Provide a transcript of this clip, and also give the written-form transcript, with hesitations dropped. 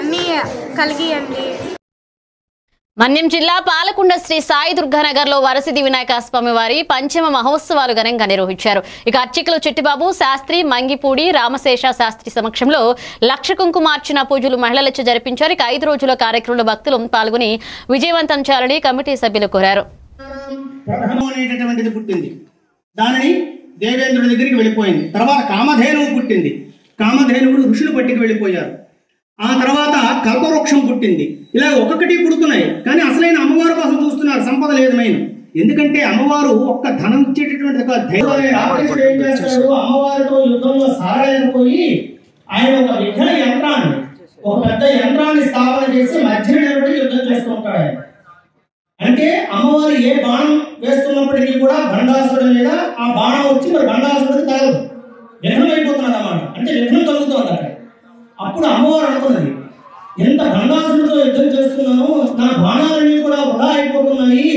అన్నీ కలిగియండి. మన్యం జిల్లా పాలకొండ శ్రీ సాయి దుర్గానగర్లో వరసిద్ధి వినాయక స్వామి వారి పంచమ మహోత్సవాలు ఘనంగా నిర్వహించారు. ఇక అర్చకులు చిట్టిబాబు శాస్త్రి, మంగిపూడి రామశేష శాస్త్రి సమక్షంలో లక్ష కుంకుమార్చన పూజలు మహిళలచే జరిపించారు. ఇక 5 రోజుల కార్యక్రమంలో భక్తులు పాల్గొని విజయవంతం చేయాలని కమిటీ సభ్యులు కోరారు. దానిని దేవేంద్రుడి దగ్గరికి వెళ్ళిపోయింది. తర్వాత కామధేనువు పుట్టింది. కామధేనువుడు ఋషులు పట్టికి వెళ్ళిపోయారు. ఆ తర్వాత కల్పవృక్షం పుట్టింది. ఇలా ఒక్కొక్కటి పుడుతున్నాయి. కానీ అసలైన అమ్మవారి కోసం చూస్తున్నారు. సంపద లేదు మెయిన్. ఎందుకంటే అమ్మవారు ఒక్క ధనం ఇచ్చేటటువంటి ఏం చేస్తాడు, అమ్మవారితో యుద్ధంలో సారలేకపోయి ఆయన ఒక విఘ్న యంత్రాన్ని, ఒక పెద్ద యంత్రాన్ని స్థాపన చేసి మధ్య నిలబడి యుద్ధం చేస్తూ ఉంటాడు ఆయన. అంటే అమ్మవారు ఏ బాణం వేస్తున్నప్పటికీ కూడా బండాసురుడి మీద ఆ బాణం వచ్చి మరి బండాసురుడికి తగలదు, విఘ్నం అయిపోతున్నది అన్నమాట. అంటే విఘ్నం కలుగుతుంది అక్కడ. అప్పుడు అమ్మవారు అనుకున్నది, ఎంత బండాసురుడితో యుద్ధం చేస్తున్నాను, నా బాణాలన్నీ కూడా వృధా అయిపోతున్నాయి,